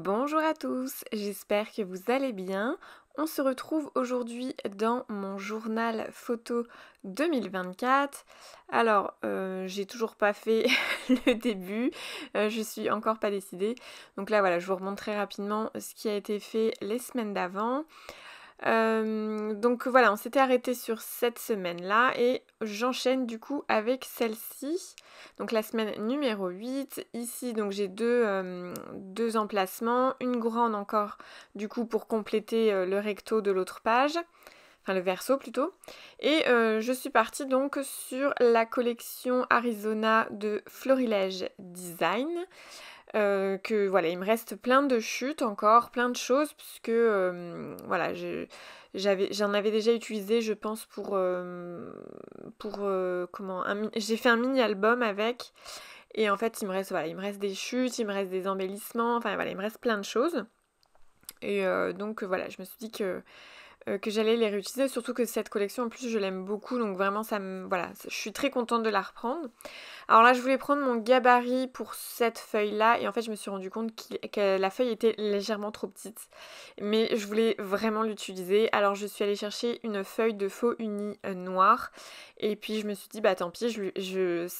Bonjour à tous, j'espère que vous allez bien. On se retrouve aujourd'hui dans mon journal photo 2024. Alors, j'ai toujours pas fait le début, je suis encore pas décidée. Donc là, voilà, je vous remonte très rapidement ce qui a été fait les semaines d'avant. Donc voilà, on s'était arrêté sur cette semaine-là et j'enchaîne du coup avec celle-ci. Donc la semaine numéro 8. Ici, donc j'ai deux emplacements, une grande encore du coup pour compléter le recto de l'autre page. Enfin le verso plutôt. Et je suis partie donc sur la collection Arizona de Florilège Design. Que voilà, il me reste plein de chutes encore, plein de choses, puisque voilà, j'en avais déjà utilisé, je pense, comment, j'ai fait un mini-album avec, et en fait, il me reste des chutes, il me reste des embellissements, enfin voilà, il me reste plein de choses. Et donc voilà, je me suis dit que j'allais les réutiliser, surtout que cette collection, en plus, je l'aime beaucoup, donc vraiment, voilà, je suis très contente de la reprendre. Alors là, je voulais prendre mon gabarit pour cette feuille-là, et en fait, je me suis rendu compte que la feuille était légèrement trop petite, mais je voulais vraiment l'utiliser. Alors, je suis allée chercher une feuille de faux uni noire, et puis je me suis dit, bah tant pis,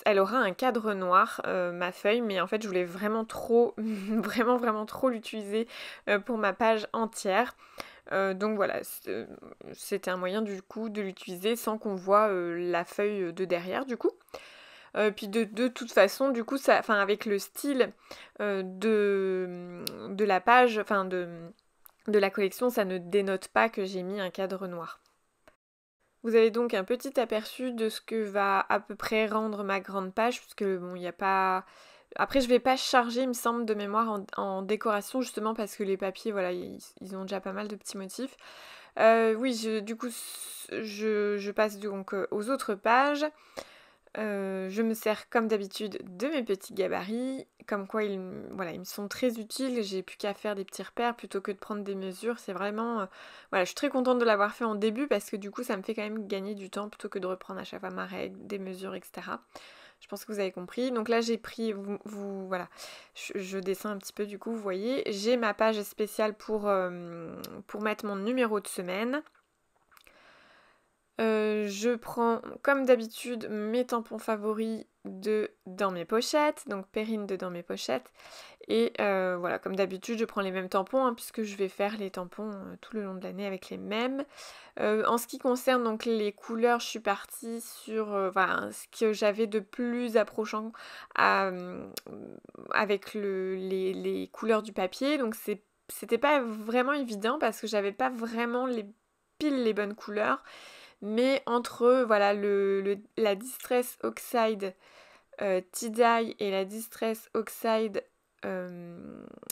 elle aura un cadre noir, ma feuille, mais en fait, je voulais vraiment trop, vraiment trop l'utiliser pour ma page entière. Donc voilà, c'était un moyen du coup de l'utiliser sans qu'on voit la feuille de derrière du coup. Puis de toute façon, du coup, avec le style de la page, de la collection, ça ne dénote pas que j'ai mis un cadre noir. Vous avez donc un petit aperçu de ce que va à peu près rendre ma grande page, puisque bon, il n'y a pas... Après, je vais pas charger, il me semble, de mémoire en décoration, justement parce que les papiers, voilà, ils ont déjà pas mal de petits motifs. Oui, du coup, je passe donc aux autres pages. Je me sers comme d'habitude de mes petits gabarits, comme quoi voilà, ils me sont très utiles, j'ai plus qu'à faire des petits repères plutôt que de prendre des mesures, c'est vraiment... voilà, je suis très contente de l'avoir fait en début parce que du coup ça me fait quand même gagner du temps plutôt que de reprendre à chaque fois ma règle, des mesures, etc. Je pense que vous avez compris. Donc là j'ai pris, voilà, je descends un petit peu du coup, vous voyez, j'ai ma page spéciale pour mettre mon numéro de semaine. Je prends comme d'habitude mes tampons favoris dans mes pochettes, donc Perrine de dans mes pochettes. Et voilà, comme d'habitude, je prends les mêmes tampons hein, puisque je vais faire les tampons tout le long de l'année avec les mêmes. En ce qui concerne donc les couleurs, je suis partie sur voilà, ce que j'avais de plus approchant avec les couleurs du papier. Donc c'était pas vraiment évident parce que j'avais pas vraiment les bonnes couleurs. Mais entre voilà, la Distress Oxide Tie-Dye et la Distress Oxide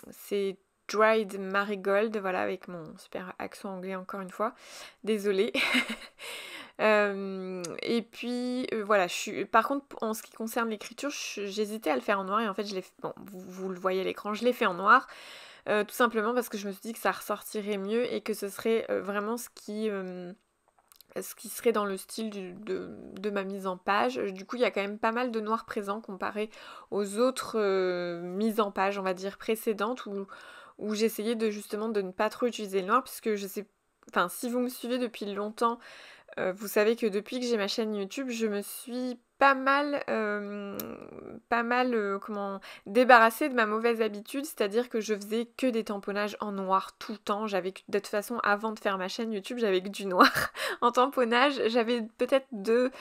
c'est Dried Marigold, voilà, avec mon super accent anglais encore une fois, désolée. Et puis voilà, par contre en ce qui concerne l'écriture, j'hésitais à le faire en noir et en fait bon, vous le voyez à l'écran, je l'ai fait en noir. Tout simplement parce que je me suis dit que ça ressortirait mieux et que ce serait vraiment ce qui serait dans le style de ma mise en page. Du coup, il y a quand même pas mal de noir présent comparé aux autres mises en page, on va dire, précédentes, où j'essayais justement de ne pas trop utiliser le noir, puisque je sais... Enfin, si vous me suivez depuis longtemps, vous savez que depuis que j'ai ma chaîne YouTube, je me suis comment débarrassée de ma mauvaise habitude, c'est-à-dire que je faisais que des tamponnages en noir tout le temps. De toute façon, avant de faire ma chaîne YouTube, j'avais que du noir en tamponnage. J'avais peut-être deux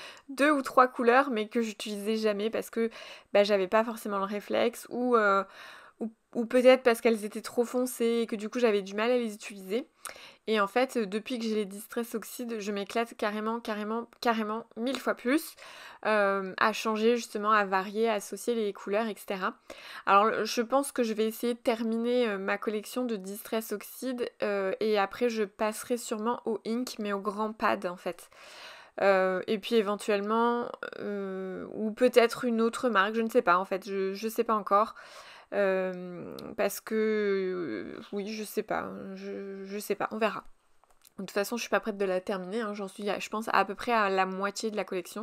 ou trois couleurs, mais que j'utilisais jamais parce que bah, j'avais pas forcément le réflexe ou peut-être parce qu'elles étaient trop foncées et que du coup j'avais du mal à les utiliser. Et en fait, depuis que j'ai les Distress Oxide, je m'éclate carrément 1000 fois plus à changer justement, à varier, à associer les couleurs, etc. Alors je pense que je vais essayer de terminer ma collection de Distress Oxide et après je passerai sûrement au ink, mais au grand pad en fait. Et puis éventuellement, ou peut-être une autre marque, je ne sais pas en fait, je sais pas encore. Parce que oui, je sais pas, je sais pas, on verra. De toute façon, je suis pas prête de la terminer, hein, j'en suis, je pense, à peu près à la moitié de la collection.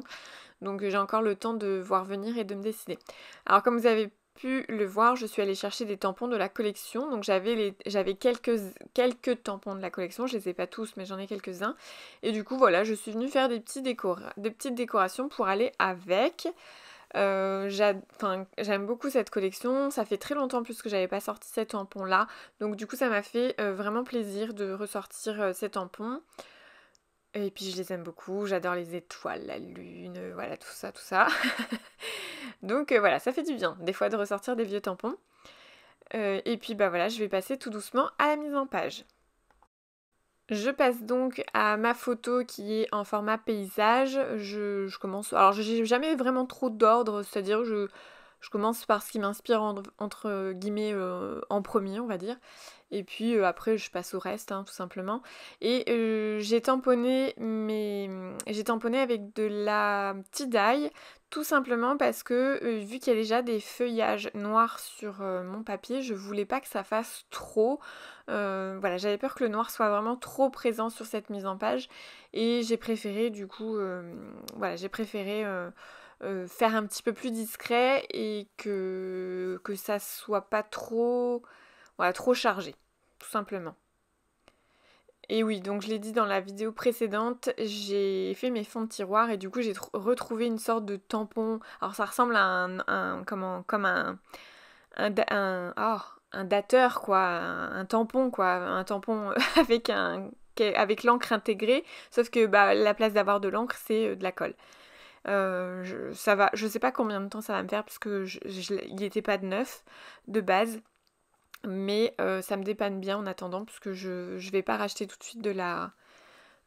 Donc j'ai encore le temps de voir venir et de me décider. Alors comme vous avez pu le voir, je suis allée chercher des tampons de la collection. Donc j'avais quelques tampons de la collection, je les ai pas tous mais j'en ai quelques-uns. Et du coup voilà, je suis venue faire des petites décorations pour aller avec. J'aime beaucoup cette collection, ça fait très longtemps en plus que j'avais pas sorti ces tampons là, donc du coup ça m'a fait vraiment plaisir de ressortir ces tampons. Et puis je les aime beaucoup, j'adore les étoiles, la lune, voilà tout ça, tout ça. Donc voilà, ça fait du bien des fois de ressortir des vieux tampons. Et puis bah voilà, je vais passer tout doucement à la mise en page. Je passe donc à ma photo qui est en format paysage. Je commence. Alors, j'ai jamais vraiment trop d'ordre, c'est-à-dire je commence par ce qui m'inspire entre guillemets en premier, on va dire. Et puis après, je passe au reste, hein, tout simplement. Et j'ai tamponné avec de la tie-dye, tout simplement parce que vu qu'il y a déjà des feuillages noirs sur mon papier, je voulais pas que ça fasse trop. Voilà, j'avais peur que le noir soit vraiment trop présent sur cette mise en page et j'ai préféré du coup, voilà, j'ai préféré faire un petit peu plus discret et que ça soit pas trop, voilà, trop chargé, tout simplement. Et oui, donc je l'ai dit dans la vidéo précédente, j'ai fait mes fonds de tiroir et du coup j'ai retrouvé une sorte de tampon. Alors ça ressemble à comme un dateur quoi, un tampon quoi, un tampon avec l'encre intégrée, sauf que bah, la place d'avoir de l'encre c'est de la colle. Je sais pas combien de temps ça va me faire parce que il n'était pas de neuf de base, mais ça me dépanne bien en attendant parce que je vais pas racheter tout de suite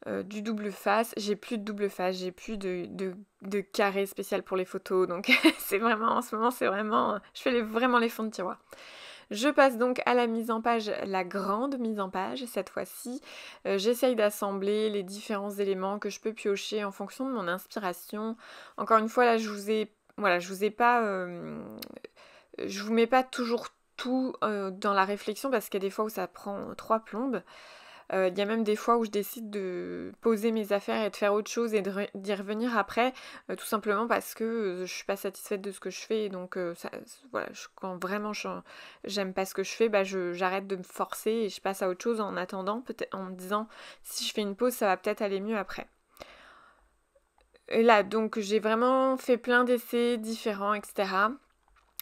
du double face. J'ai plus de double face, j'ai plus de carré spécial pour les photos, donc c'est vraiment en ce moment c'est vraiment, je fais vraiment les fonds de tiroir. Je passe donc à la mise en page, la grande mise en page cette fois-ci. J'essaye d'assembler les différents éléments que je peux piocher en fonction de mon inspiration. Encore une fois là je vous ai pas, je vous mets pas toujours tout dans la réflexion parce qu'il y a des fois où ça prend trois plombes. Il y a même des fois où je décide de poser mes affaires et de faire autre chose et d'y revenir après, tout simplement parce que je suis pas satisfaite de ce que je fais. Et donc voilà, quand vraiment j'aime pas ce que je fais, bah j'arrête de me forcer et je passe à autre chose en attendant, peut-être en me disant si je fais une pause, ça va peut-être aller mieux après. Et là, donc j'ai vraiment fait plein d'essais différents, etc.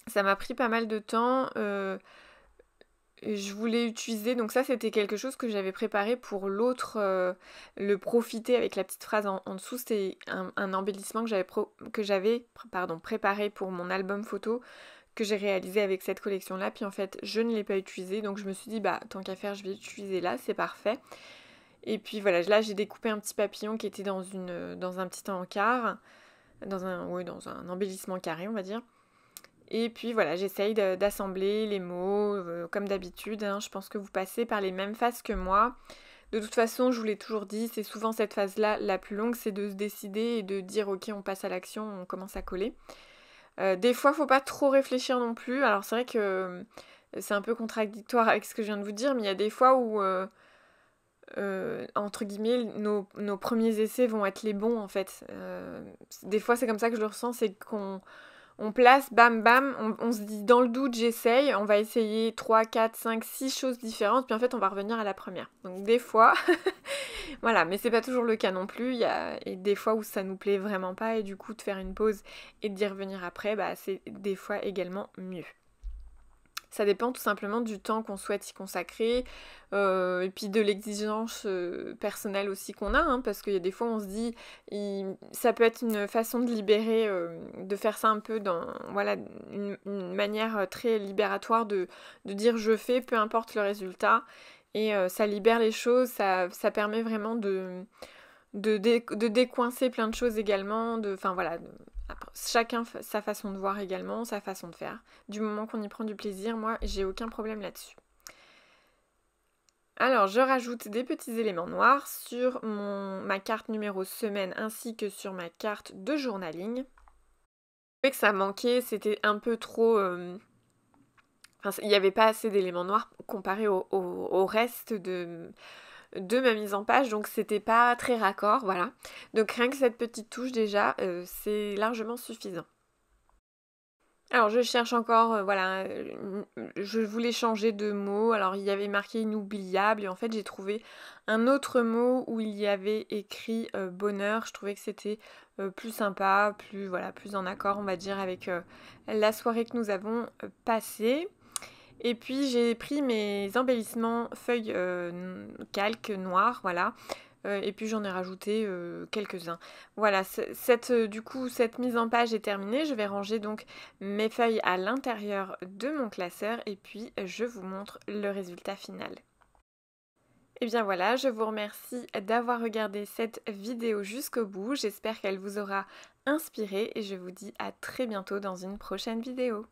Ça m'a pris pas mal de temps. Je voulais utiliser, donc ça c'était quelque chose que j'avais préparé pour l'autre, le profiter avec la petite phrase en dessous, c'était un embellissement que j'avais préparé pour mon album photo que j'ai réalisé avec cette collection là, puis en fait je ne l'ai pas utilisé, donc je me suis dit bah tant qu'à faire je vais l'utiliser là, c'est parfait. Et puis voilà, là j'ai découpé un petit papillon qui était dans un petit encart, dans un embellissement carré on va dire. Et puis voilà, j'essaye d'assembler les mots comme d'habitude, hein. Je pense que vous passez par les mêmes phases que moi. De toute façon, je vous l'ai toujours dit, c'est souvent cette phase-là la plus longue, c'est de se décider et de dire ok, on passe à l'action, on commence à coller. Des fois, faut pas trop réfléchir non plus. Alors c'est vrai que c'est un peu contradictoire avec ce que je viens de vous dire, mais il y a des fois où entre guillemets, nos premiers essais vont être les bons en fait. Des fois, c'est comme ça que je le ressens, c'est qu'on place, bam bam, on se dit dans le doute j'essaye, on va essayer 3, 4, 5, 6 choses différentes, puis en fait on va revenir à la première. Donc des fois, voilà, mais c'est pas toujours le cas non plus, il y a des fois où ça nous plaît vraiment pas, et du coup de faire une pause et d'y revenir après, bah c'est des fois également mieux. Ça dépend tout simplement du temps qu'on souhaite y consacrer, et puis de l'exigence personnelle aussi qu'on a, hein, parce qu'il y a des fois on se dit, ça peut être une façon de libérer, de faire ça un peu dans, voilà, une manière très libératoire de dire je fais, peu importe le résultat, et ça libère les choses, ça permet vraiment de décoincer plein de choses également, enfin voilà, chacun sa façon de voir également, sa façon de faire. Du moment qu'on y prend du plaisir, moi j'ai aucun problème là-dessus. Alors je rajoute des petits éléments noirs sur ma carte numéro semaine ainsi que sur ma carte de journaling. Je trouvais que ça manquait, c'était un peu trop... Enfin, il n'y avait pas assez d'éléments noirs comparé au reste de ma mise en page, donc c'était pas très raccord, voilà. Donc rien que cette petite touche déjà, c'est largement suffisant. Alors je cherche encore, voilà, je voulais changer de mot, alors il y avait marqué inoubliable et en fait j'ai trouvé un autre mot où il y avait écrit bonheur. Je trouvais que c'était plus sympa, plus, voilà, plus en accord on va dire avec la soirée que nous avons passée. Et puis j'ai pris mes embellissements feuilles calque noir, voilà. Et puis j'en ai rajouté quelques-uns. Voilà, du coup, cette mise en page est terminée. Je vais ranger donc mes feuilles à l'intérieur de mon classeur et puis je vous montre le résultat final. Et bien voilà, je vous remercie d'avoir regardé cette vidéo jusqu'au bout. J'espère qu'elle vous aura inspiré et je vous dis à très bientôt dans une prochaine vidéo.